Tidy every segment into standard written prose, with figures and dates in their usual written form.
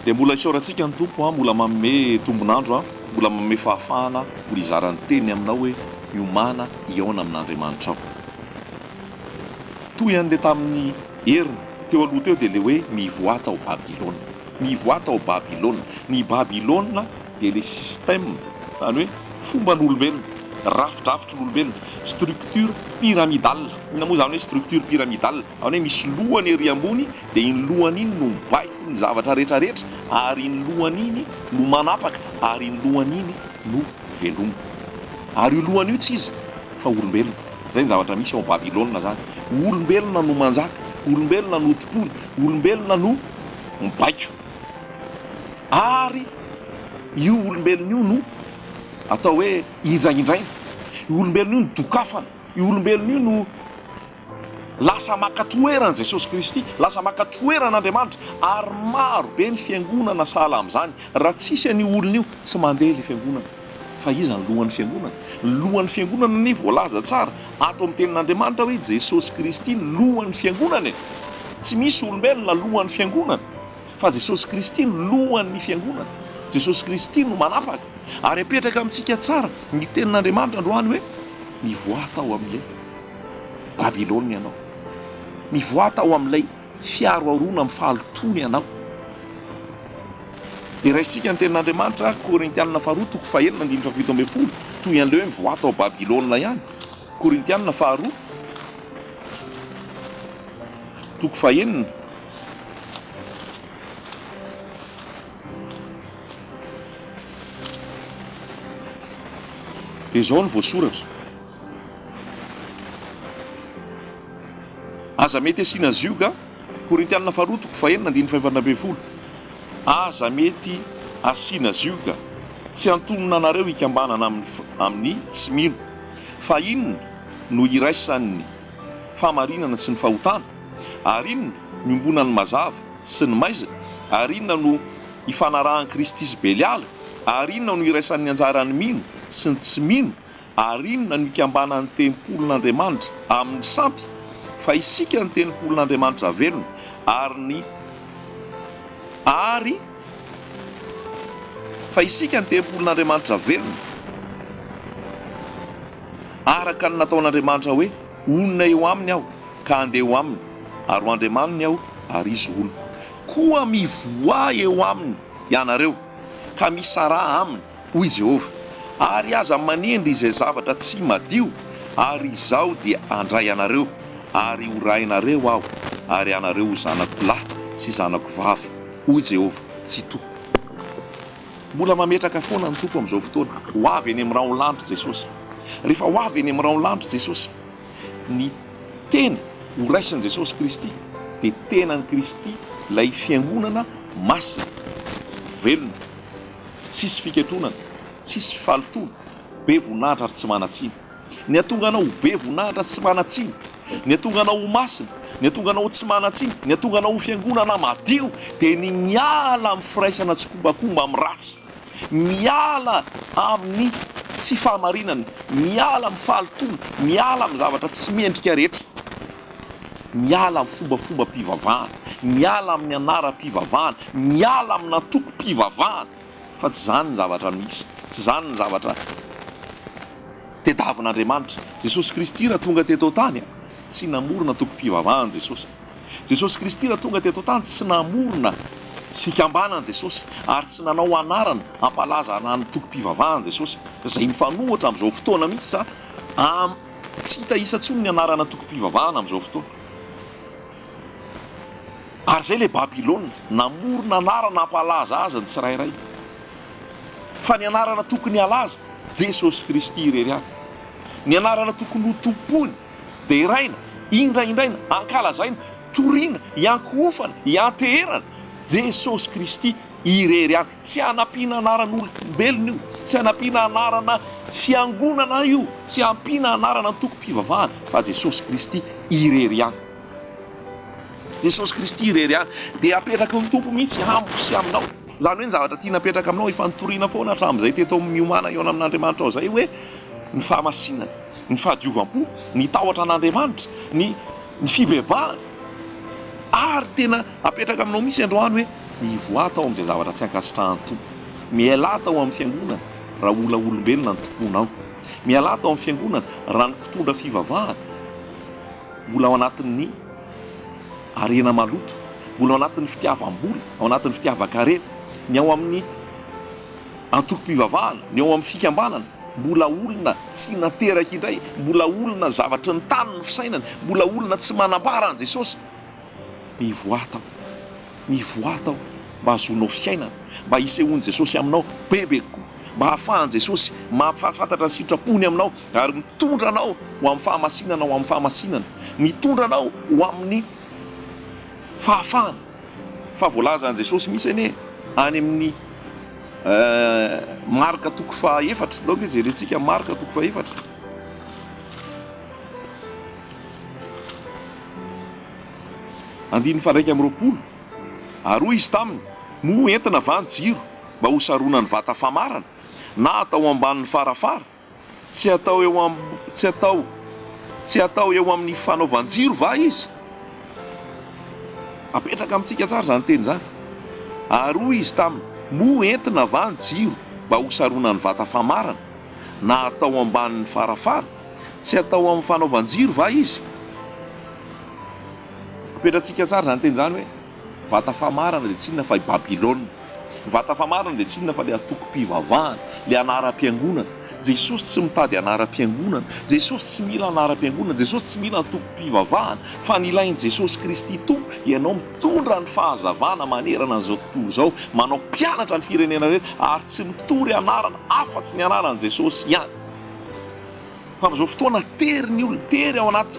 dia mbola isaorantsika ny tompo a, mbola manome tombonandro a, mbola manome fahafahana, mbola izarany teny aminao hoe iomana iaona amin'Andriamanitra ao. Toy an'le tamin'ny herina teo aloha teo dia le hoe mivoata ao Babilôna. Mivoata ao Babilôna. Ny Babilôna dia le système, zany hoe fomban'olombelona, rafidrafitrin'olombelona, structure pyramidale. Ina moa zany hoe structure pyramidale, zany hoe misy lohany ery ambony dia iny lohany iny no mibaiko ny zavatra rehetrarehetra, ary iny lohany iny no manapaka, ary iny lohany iny no velomina. Ary io lohany io tsy izy fa olombelona. Zay ny zavatra misy ao Babilôna zany. Olombelona no manjaka, olombelona no tompony, olombelona no mibaiko. Ary io olombelona io no atao hoe indraindraina. Io olombelona io no dokafana. Io olombelona io no lasa maka toerana Jesosy Kristy, lasa maka toeran'Andriamanitra, ary maro be ny fiangonana sahala amin'izany. Raha tsisy an'io olona io tsy mandeha ilay fiangonana. Fa iza ny lohan'ny fiangonana? Ny lohan'ny fiangonana ny voalaza tsara ato amin'ny tenin'Andriamanitra hoe Jesosy Kristy ny lohan'ny fiangonana. Tsy misy olombelona lohan'ny fiangonana, fa Jesosy Kristy ny lohan'ny fiangonana. Jesosy Kristy no manapaka. Ary apetraka amintsika tsara ny tenin'Andriamanitra androany hoe mivoata ao amin'ilay Babilôna ianao, mivoata ao amin'ilay fiaroarona amin'ny fahalotony ianao. Dia raisika ny tenin'Andriamanitra Korintianina faharoa toko fahaenina andiny fafito ambin'ny folo, toy an'ilay hoe mivoata ao Babilôna ihany. Korintianina faharoa toko fahaenina dia izao no voasoratra: aza mety asiana zioga. Korintianina faharoa toko fahaenina andiny fahaefatra ambin'ny folo. Aza mety asiana zioga, tsy antonona anareo hikambanana amin'ny tsy mino. Fa inona no iraisan'ny famarinana sy ny fahotana? Ary inona no iombona ny mazava sy ny maizina? Ary inona no ifanarahan'ny Kristy sy Beliala? Ary inona no iraisan'ny anjaran'ny mino sy ny tsy mino? Ary inona no ikambanan'ny tempolon'Andriamanitra amin'ny sampy? Fa isika ny tempolon'Andriamanitra velona, fa isika ny tempolon'Andriamanitra velona, araka ny nataon'Andriamanitra hoe onona eo aminy aho ka andeha eo aminy, ary ho andriamaniny aho ary izy olona. Koa mivoa eo aminy ianareo ka misara aminy hoy Jehova. Ary aza manendry izay zavatra tsy madio, ary izaho dia andray anareo, ary horainareo aho, ary anareo ho zanako lahy sy zanako vavy hoy Jehova tsy toa. Mbola mametraka foana ny tompo amin'izao fotoana. Ho avy eny amin'ny rano lanitra Jesosy. Rehefa ho avy eny amin'ny rano lanitra Jesosy, ny tena ho raisin'i Jesosy Kristy dia tenan'i Kristy, ilay fiangonana masina, velona, tsisy fiketronana, tsisy falotona, be voninahitra ary tsy manatsiny. Ny atonga anao ho be voninahitra tsy manatsiny, ny atonga anao ho masina, ny atonga anao tsy manatsiny, ny atonga anao ho fiangonana madio dia ny miala amin'ny firaisana tsokombakomba amin'ny ratsy, miala amin'ny tsy fahamarinana, miala amin'ny fahalotona, miala amin'ny zavatra tsy mendrika rehetra, miala amin'ny fombafomba-pivavahana, miala amin'ny anara-pivavahana, miala amin'ny natoko-pivavahana. Fa tsy zany ny zavatra misy, tsy zany ny zavatra tediavin'Andriamanitra. Jesosy Kristy raha tonga teto tany tsy namorona toko-pivavahana Jesosy. Jesosy Kristy raha tonga teto tany tsy namorona fikambanana Jesosy, ary tsy nanao anarana hampalaza ny toko-pivavahana Jesosy, izay mifanohitra amin'izao fotoana mihitsy tsy hita isa intsony ny anarana toko-pivavahana amin'izao fotoana. Ary zay le Babilôna namorona anarana hampalaza azy ny tsirairay, fa ny anarana tokony halaza Jesosy Kristy irery ihany. Ny anarana tokony ho tompony dia iraina, indraindraina, ankalazaina, toriana, iankofana, ianteherana Jesosy Kristy irery ihany. Tsy hanampiana anaran'olombelona io, tsy hanampiana anarana fiangonana io, tsy hampiana anarana toko-pivavahana, fa Jesosy Kristy irery ihany. Jesosy Kristy irery ihany dia apetraka ny tompo mihitsy amiko sy aminao. Zany hoe ny zavatra tiana apetraka aminao efa nitoriana foana hatramin'izay teto amin'ny miomana eo amin'Andriamanitra ao zay hoe ny fahamasinana, ny fahadiovam-po, ny tahotra an'Andriamanitra, ny fibebahana. Ary tena apetraka aminao mihitsy androany hoe mivoa tao amin'izay zavatra tsy ankasitrahan'ny tompo, miala tao amin'ny fiangonana raha olona olombelona ny tomponao, miala tao amin'ny fiangonana raha ny mpitondra fivavahana mbola ao anatin'ny arena maloto, mbola ao anatin'ny fitiavam-bola, ao anatin'ny fitiavan-karena, ny ao amin'ny antoko-pivavahana, ny ao amin'ny fikambanana, mbola olona tsy nateraka indray, mbola olona zavatra ny tany ny fisainana, mbola olona tsy manambara an' Jesosy. Mivoa tao mba hazonao fiainana, mba hisehoan'i Jesosy aminao bebe kokoa, mba hahafahan'i Jesosy mampafantatra ny sitrapony aminao ary mitondra anao ho amin'ny fahamasinana, mitondra anao ho amin'ny fahafahana. Fa voalaza an' Jesosy misy anie any amin'ny marika toko faha-efatra, donc jerentsika marika toko faha-efatra. Andiny faraika amin'ny roapolo, aroa izy taminy mo entina vanon-jiro mba ho sarona ny vata famarana, na atao ambanin'ny farafara, tsy atao eo amin'ny fanaovan-jiro va izy. Apetraka amintsika tsara zany teny zany. Aroa izy taminy mo entina vanon-jiro mba ho sarona ny vata famarana, na atao ambanin'ny farafara, tsy atao amin'ny fanaovan-jiro va izy. Apetratsika tsara zany teny zany hoe vata famarana dia tsinona fa i Babilôna. Vata famarana dia tsinona fa le atoko-pivavahana, le anaram-piangonana. Jesosy tsy mitady anaram-piangonana, Jesosy tsy mila anaram-piangonana, Jesosy tsy mila antoko-pivavahana, fa ny ilain'i Jesosy Kristy tompo ianao mitondra ny fahazavana manerana an'izao tontolo izao, manao mpianatra ny firenena rehetra ary tsy mitory anarana afa-tsy ny anaran'i Jesosy ihany. Fa amin'izao fotoana tery ny olona, tery ao anaty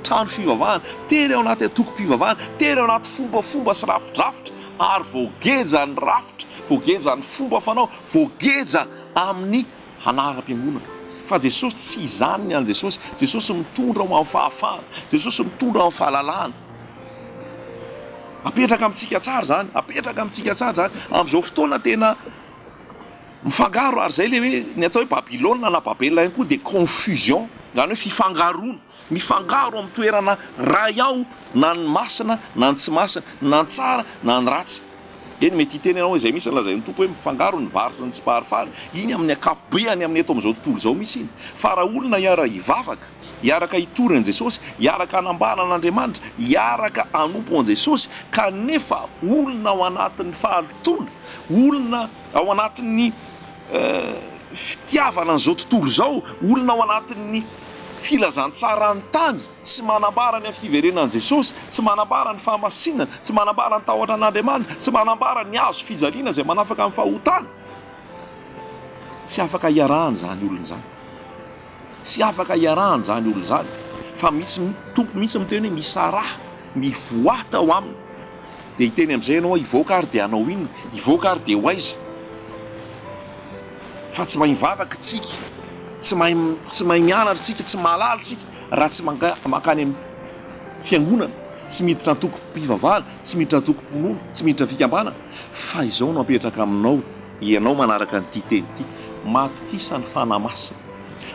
trano fivavahana, tery ao anaty atoko-pivavahana, tery ao anaty fombafomba sy rafidrafitra, ary voageja ny rafitra, voageja ny fomba fanao, voageja amin'ny anaram-piangonana. Fa Jesosy tsy izany an' Jesosy. Jesosy mitondra ho amin'ny fahafahana, Jesosy mitondra ho amin'ny fahalalahana. Apetraka amintsika tsara zany, amin'izao fotoana tena mifangaro ary zay le hoe ny atao hoe Babilôna na Babelona ihany koa dia confusion, zany hoe fifangaroana, mifangaro amin'ny toerana ray ao, na ny masina na ny tsy masina, na ny tsara na ny ratsy. Eny mety hiteny ianao izay misy lazain'ny tompo hoe mifangaro ny vary sy ny tsy paharifary, iny amin'ny akapobeany amin'ny eto amin'izao tontolo izao misy iny. Fa raha olona hiara hivavaka, hiaraka hitory an' Jesosy, hiaraka hanambara an'Andriamanitra, hiaraka hanompo an' Jesosy, kanefa olona ao anatin'ny fahalotona, olona ao anatin'ny fitiavana an'izao tontolo izao, olona ao anatin'ny filazantsara ny tany, tsy manambara ny amin'ny fiverenan'i Jesosy, tsy manambara ny fahamasinana, tsy manambara ny tahotra an'Andriamanitra, tsy manambara ny azo fijaliana izay manafaka amin'ny fahotana. Tsy afaka hiarahana zany olona zany. Tsy afaka hiarahana zany olona zany. Fa misy tompo mihitsy miteny hoe misaraha, mivoata ao aminy. Dia hiteny amin'izay ianao hivoaka ary dia hanao inona, hivoaka ary dia ho aiza. Fa tsy mahay mivavaka tsika, tsy mahay mianatra tsika, tsy mahalala tsika raha tsy mankany amin'ny fiangonana, tsy miditra antoko-pivavahana, tsy miditra antoko-ponoana, tsy miditra fikambanana. Fa izao no apetraka aminao, ianao manaraka n'ity teny ity, matokisa ny fanahy masina,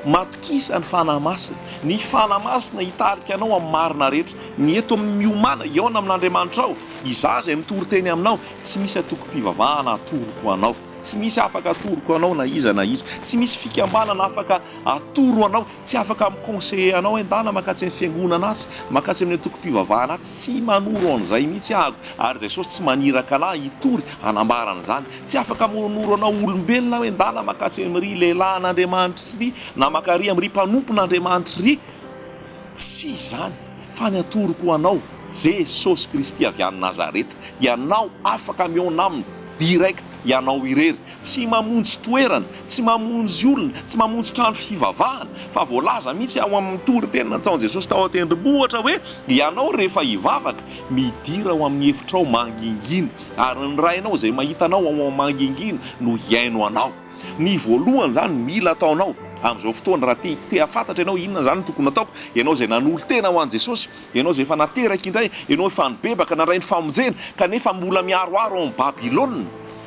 matokisa ny fanahy masina, ny fanahy masina hitarika anao amin'ny marina rehetra, ny eto amin'ny miomana iaona amin'Andriamanitra ao, izaho izay mitory teny aminao, tsy misy atoko-pivavahana atoroko anao, tsy misy afaka atoroko anao na iza, tsy misy fikambanana afaka atoro anao, tsy afaka miconseiller anao endana makatsy amin'ny fiangonana atsy, makatsy amin'ny atoko-pivavahana atsy, tsy manoro an'izay mihitsy ahako, ary Jesosy tsy maniraka anahy hitory hanambarana izany, tsy afaka manoro anao olombelona hoe endana makatsy amin'ry lehilahin'Andriamanitra ry, na makary amin'ry mpanompon'Andriamanitra ry, tsy izany, fa ny atoroko anao Jesosy Kristy avy any Nazareta, ianao afaka mihaona aminy direct, ianao irery, tsy mamonjy toerana, tsy mamonjy olona, tsy mamonjy trano fivavahana, fa voalaza mihitsy ao amin'ny tory-tena nataon'i Jesosy tao an-tendrombohitra hoe ianao rehefa hivavaka midira ao amin'ny efitrao mangingina, ary ny rainao izay mahitanao ao amin'ny mangingina no hiaino anao. Ny voalohany zany mila ataonao amin'izao fotoana raha te hafantatra ianao inona zany tokony ataoko, ianao izay nanolo tena ho an'i Jesosy, ianao izay efa nateraka indray, ianao efa nibebaka nandray ny famonjena kanefa mbola miaroaro ao amin'ny Babilôna,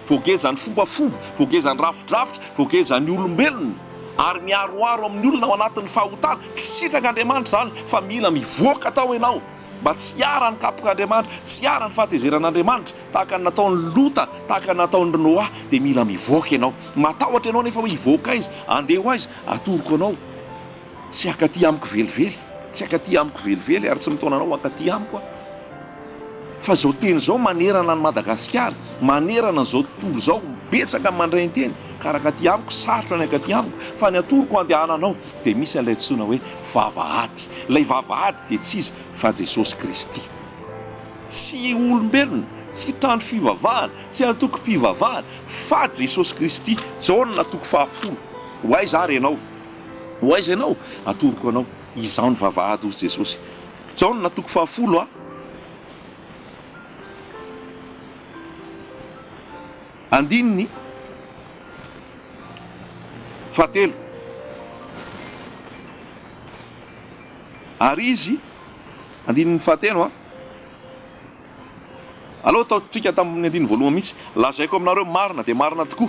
voagezany fombafomba, voagezany rafidrafitra, voagezany olombelona, ary miaroaro amin'ny olona ao anatin'ny fahotana, tsy sitrak'Andriamanitra zany, fa mila mivoaka tao ianao, mba tsy hiara ny kapok'andriamanitra, tsy hiara ny fahatezeran'andriamanitra, tahaka ny nataon'ny Lota, tahaka ny nataon'ny Noa, dia mila mivoaka ianao. Matahotra ianao nefa hivoaka izy, andeha ho aizy, atoroko anao tsy akaty amiko velively, tsy akaty amiko velively ary tsy mitona anao akaty amiko fa zao teny zao manerana ny Madagasikara, manerana n'izao tontolo zao, betsaka mandray ny teny ka raha akaty amiko sarotra ny akaty amiko, fa ny atoroko andehananao dia misy ilay antsoina hoe vavahady. Ilay vavahady dia tsy izy fa Jesosy Kristy, tsy olombelona, tsy trano fivavahana, tsy antoko-pivavahana, fa Jesosy Kristy. Jaona natoko 10. Ho aiza ary ianao? Ho aiza ianao? Atoroko anao izao ny vavahady hozy Jesosy. Jaona natoko 10 andininy 7 ary izy andininy 7 aloha taotsika tamin'ny andiny voalohany mihitsy, lazaiko aminareo marina dia marina tokoa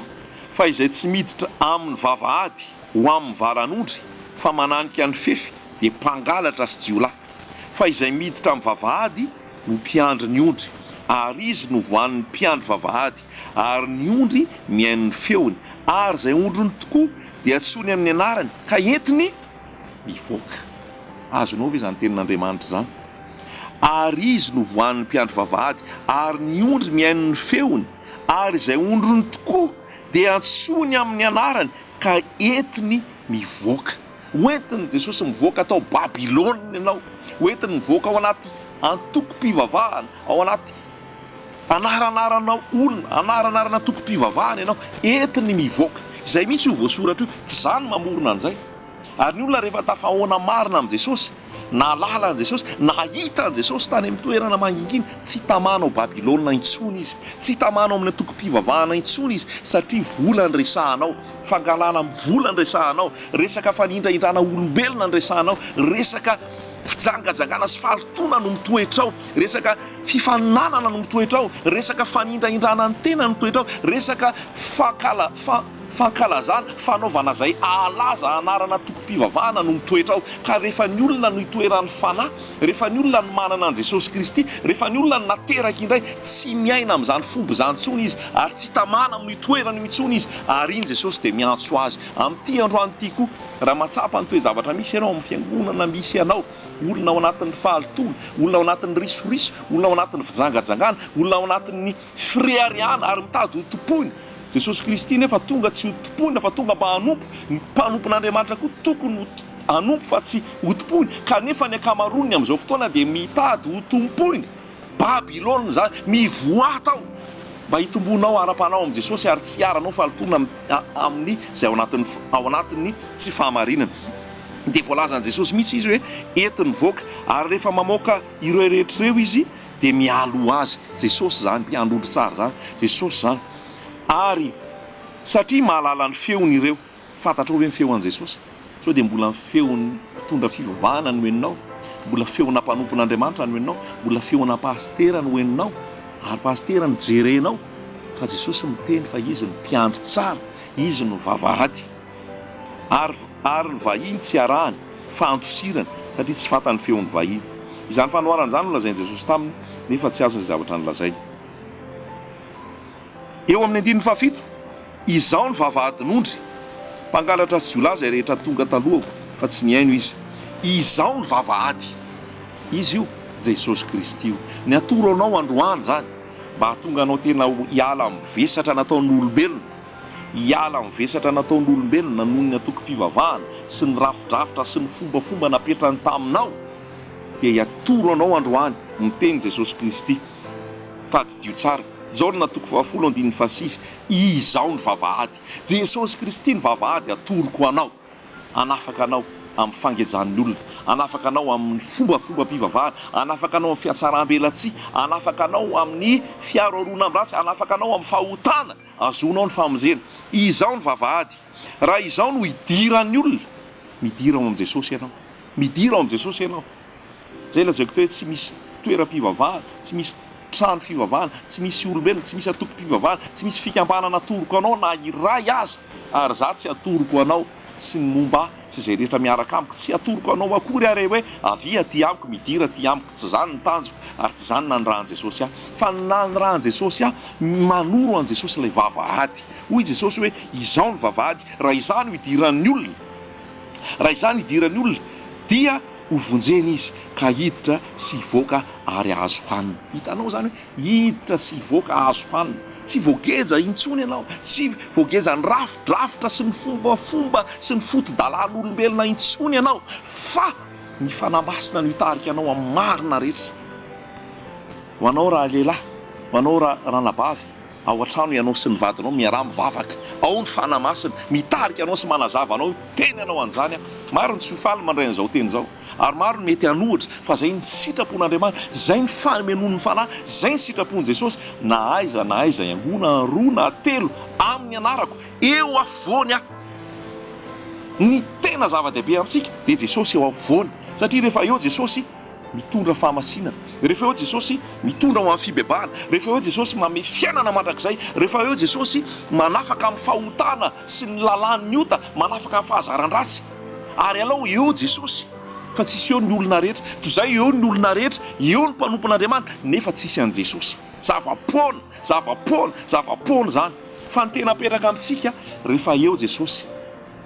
fa izay tsy miditra amin'ny vavahady ho amin'ny varan'ondry fa mananika ny fefy dia mpangalatra sy jiolahy, fa izay miditra amin'ny vavahady no mpiandry ny ondry, ary izy no voan'ny mpiandry vavahady, ary ny ondry mihaino ny feony, ary izay ondrony tokoa dia atsony amin'ny anarany ka entiny mivoaka. Azonao ve izany tenin'Andriamanitra izany? Ary izy no voan'ny mpiandry vavahady, ary ny ondry mihaino ny feony, ary izay ondrony tokoa dia atsony amin'ny anarany ka entiny mivoaka. Hoentiny Jesosy mivoaka atao Babilôna ianao, hoentiny mivoaka ao anaty antoko-pivavahana, ao anaty anaranarana olona, anaranarana toko-pivavahana ianao, entiny mivoaka. Izay mihitsy io voasoratra io, tsy zany mamorona an'izay. Ary ny olona rehefa tafahoana marina amin'ny Jesosy, nalala an' Jesosy, nahita an' Jesosy tany amin'ny toerana mangingina, tsy tamanao Babilôna intsony izy, tsy tamanao amin'ny antoko-pivavahana intsony izy, satria vola ny resahanao, fangalana vola ny resahanao, resaka fanindraindrana olombelona ny resahanao, resaka fijangajangana sy fahalotona no mitoetrao, resaka fifaninanana no mitoetrao, resaka fanindraindrana ny tena no mitoetrao, resaka fankalazana, fanaovana izay alaza anarana toko-pivavahana no mitoetrao. Ka rehefa ny olona no itoeran'ny fanahy, rehefa ny olona no manana an' Jesosy Kristy, rehefa ny olona no nateraka indray, tsy miaina amin'izany fomba izany intsony izy, ary tsy tamana amin'ny toerany intsony izy, ary iny Jesosy dia miantso azy. Amin'ity androany ity koa, raha matsapa ny toe-zavatra misy ianao amin'ny fiangonana misy ianao, olona ao anatin'ny fahalotona, olona ao anatin'ny risoriso, olona ao anatin'ny fijangajangana, olona ao anatin'ny firehariana ary mitady ho topoina, Jesosy Kristy nefa tonga tsy ho topoina fa tonga mba hanompo. Ny mpanompon'Andriamanitra koa tokony hanompo fa tsy ho topoina, kanefa ny akamarony amin'izao fotoana dia mitady ho tompoina. Babilôna izany, mivoaka ao mba hitombonao ara-panao amin'i Jesosy ary tsy hiaranao fahalotona amin'ny izay ao anatin'ny tsy fahamarinana. Dia voalazan' Jesosy mihitsy izy hoe entiny mivoaka, ary rehefa mamoaka ireo rehetra ireo izy dia mialo azy. Jesosy zany, mpiandondry tsara zany, Jesosy zany. Ary satria mahalala ny feony ireo, fantatrao hoe ny feon'i Jesosy, sao dia mbola feony mpitondra fivavahana no heninao, mbola feona mpanompon'Andriamanitra no heninao, mbola feona pastera no heninao, ary pastera no jerenao, fa Jesosy miteny fa izy ny mpiandry tsara, izy no vavahady, ary ny vahiny tsy arahany fa antosirany, satria tsy fantany feon'ny vahiny. Izany fanoharana izany no lazain'i Jesosy taminy, nefa tsy azo ny zavatra nylazainy. Eo amin'ny andininy 7, izao ny vavahadin'ondry, mpangalatra sy jiolahy izay rehetra tonga talohako fa tsy niaino izy. Izao ny vavahady, izy io Jesosy Kristy io. Ny atoro anao androany zany mba hatonga anao tena hiala amin'ny vesatra nataon'ny olombelona, hiala amin'ny vesatra nataon'ny olombelona noho ny atoko-pivavahana sy ny rafidrafitra sy ny fombafomba napetrany taminao, dia hiatoro anao androany miteny Jesosy Kristy. Tadidio tsara, Jaona 10:7, izao ny vavahady, Jesosy Kristy ny vavahady atoroko anao, anafaka anao amin'ny fangejann'ny olona, anafaka anao amin'ny fombafomba-pivavahana, anafaka anao amin'ny fiatsaram-belatsia, anafaka anao amin'ny fiaroarona amin'ny rasy, anafaka anao amin'ny fahotana, azonao ny famonjena. Izao ny vavahady. Raha izao no hidiran'ny olona, midira ao amin'ny Jesosy ianao, midira ao amin'ny Jesosy ianao. Zay lazaiko teo hoe tsy misy toeram-pivavahana, tsy misy trano fivavahana, tsy misy olombelona, tsy misy atoko-pivavahana, tsy misy fikambanana atoroko anao na iray aza, ary za tsy atoroko anao sy ny momba sy izay rehetra miaraka amiko tsy atoroko anao akory ary hoe avia ty amiko midira ty amiko tsy zany ny tanjo ary tsy zany na ny rahan Jesosy aho fa na ny rahan Jesosy aho manoro an Jesosy ilay vavahady hoy Jesosy hoe izao ny vavahady raha izany hidiran'ny olona raha izany hidiran'ny olona dia ho vonjeny izy ka hiditra sy hivoaka ary azo hanina. Hitanao zany hoe hiditra sy hivoaka azo hanina, tsy voageja intsony ianao, tsy voageja ny rafidrafitra sy ny fombafomba sy ny foto-dalan'olombelona intsony ianao, fa ny fanamasina no hitarika anao amin'ny marina rehetra. Ho anao raha lehilahy, ho anao ranabavy, ao an-trano ianao sy ny vadinao miara-mivavaka, ao ny fanamasina mitarika anao sy manazava anao, teny anao an'izany. Maro ny tsy faly mandray an'izao teny izao, ary maro ny mety hanohitra fa zay ny sitrapon'Andriamanitra, zay ny fanomenoan'ny fanahy, zay ny sitrapon'i Jesosy. Na aiza iangona roa na telo amin'ny anarako, eo afovoany aho. Ny tena zava-dehibe amintsika dia Jesosy eo afovoany, satria rehefa eo Jesosy mitondra fahamasinana, rehefa eo Jesosy mitondra ho amin'ny fibebahana, rehefa eo Jesosy manome fiainana mandrakizay, rehefa eo Jesosy manafaka amin'ny fahotana sy ny lalàn'ny ota, manafaka amin'ny fahazaran-dratsy. Ary alao eo Jesosy, fa tsisy eo ny olona rehetra, toy izay eo ny olona rehetra, eo ny mpanompon'Andriamanitra, nefa tsisy an' Jesosy. Zava-poana zany. Fa ny tena apetraka amintsika rehefa eo Jesosy.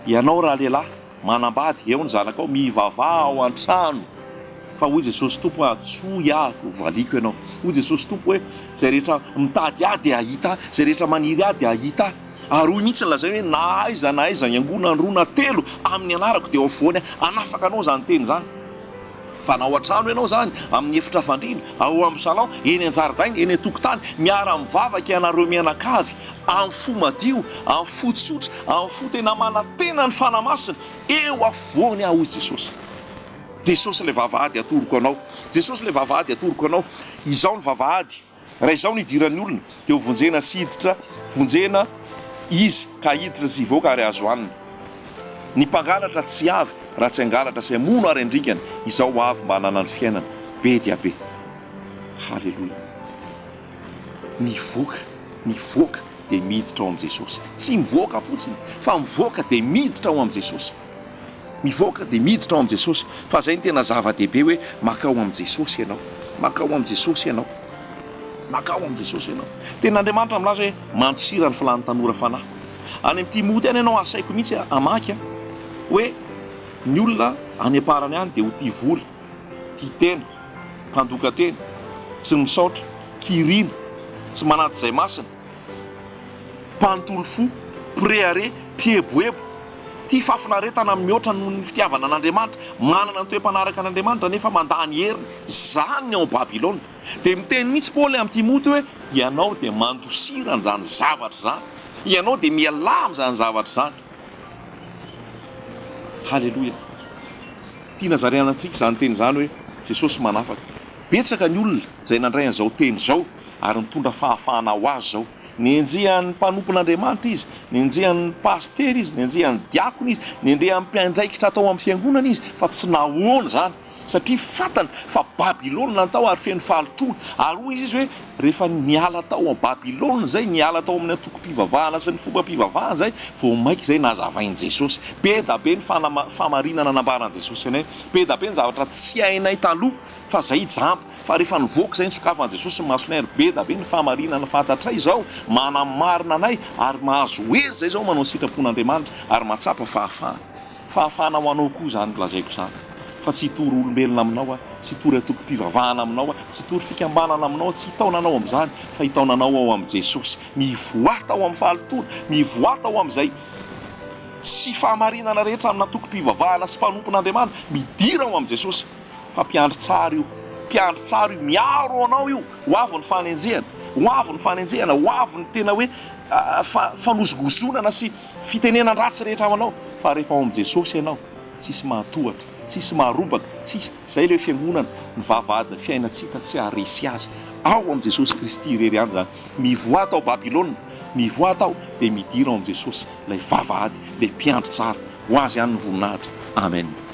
Ianao raha lehilahy manambady, eo ny zanakao mivavah ao an-trano, fa hoy Jesosy Tompo tsoy aho valiko ianao. Hoy Jesosy Tompo hoe zay rehetra mitady ahy dia ahita, zay rehetra maniry ahy dia ahita. Ary hoy mihitsy lazay hoe na aiza iangona roa na telo amin'ny anarako dia eo afovoany anafaka anao zany teny zany. Fa na ao an-trano ianao zany amin'ny efitra fandriana, ao amin'ny salon, eny an-jaridaina, eny an-tokotany, miara-mivavaka ianareo mianakavy amin'ny fo madio, amin'ny fo tsotra, amin'ny fo tena manantena ny fanamasina, eo afovoany aho hoy Jesosy. Jesosy ilay vavahady atoroko anao, Jesosy ilay vavahady atoroko anao. Izao ny vavahady, raha izao ny idiran'ny olona dia ho vonjena sy hiditra, vonjena izy ka hiditra sy hivoaka ary azo hanina. Ny mpangalatra tsy avy raha tsy hangalatra sy hamono ary andrikany, izao avy mba hanana ny fiainana be dia be. Halleloja. Mivoaka dia miditra ao amin'i Jesosy. Tsy mivoaka fotsiny fa mivoaka dia miditra ao amin'i Jesosy. Mivoaka dia miditra ao amin'i Jesosy. Fa zay ny tena zava-dehibe hoe makao amin'i Jesosy ianao, makao amin'i Jesosy ianao, makao amin'i Jesosy ianao. Tena Andriamanitra milaza hoe mandosira ny filàn'ny tanora fanahy. Any amin'ny Timoty any ianao asaiko mihitsy amaky hoe ny olona any am-parany any dia ho tia vola, tia tena, handoka tena, tsy misaotra, kirina, tsy manaty izay masina, mpanontolo fo, préare, pieboebo, tia fafinaretana amin'ny mihoatra noho ny fitiavana an'Andriamanitra, manana ny toe-panaraka an'Andriamanitra nefa mandany heriny, zany ao Babilôna. Dia miteny mihitsy Paoly amin'ny Timoty hoe ianao dia mandosira an'izany zavatra zany, ianao dia miala amin'izany zavatra zany. Halleloja. Tia nazariana antsika izany teny zany hoe Jesosy manafaka. Betsaka ny olona izay nandray an'izao teny izao ary mitondra fahafahana ho azy izao. Nenjehan'ny mpanompon'Andriamanitra izy, nenjehan'ny pastery izy, nenjehan'ny diakona izy, nenjehan'ny mpiandraikitra atao amin'ny fiangonana izy, fa tsy nahoana zany. Satria fantany fa Babilôna natao ary feno fahalotona. Ary hoy izy hoe rehefa niala tao a Babilôna zay, niala tao amin'ny antoko-pivavahana sy ny fomba-pivavahana zay, vao maika zay nazavain'i Jesosy. Be da be ny famarinana nanambaran'i Jesosy anay, be da be ny zavatra tsy hainay taloha fa zay jampy. Fa rehefa nivoaka zay ny sokafan'i Jesosy masonay, be da be ny famarinana fantatray zao, manamarina anay ary mahazo hery zay zao manao sitrapon'Andriamanitra ary mahatsapa fahafahana ho anao koa zany lazaiko zany. Fa tsy hitory olombelona aminao, tsy hitory atoko-pivavahana aminao, tsy hitory fikambanana aminao, tsy hitaonanao amin'izany, fa hitaonanao ao amin'i Jesosy. Mivoata ao amin'ny fahalotona, mivoata ao amin'izay tsy fahamarinana rehetra amin'ny atoko-pivavahana sy mpanompon'Andriamanitra, midira ao amin'i Jesosy. Fa mpiandry tsara io, miaro anao io, ho avy ny fanenjehana, ho avy ny tena hoe fanozogozonana sy fitenenan-dratsy rehetra amanao. Fa rehefa ao amin'i Jesosy ianao, tsisy mahatohatra, tsisy maharobaka, tsisy zay ilay fiangonana, ny vavahadina fiaina tsy hita, tsy haharesy azy. Ao amin'i Jesosy Kristy irery ihany zany. Mivoata ao Babilôna, mivoata ao dia midira ao amin'i Jesosy ilay vavahady, ilay mpiandry tsara. Ho azy ihany ny voninahitra. Amen.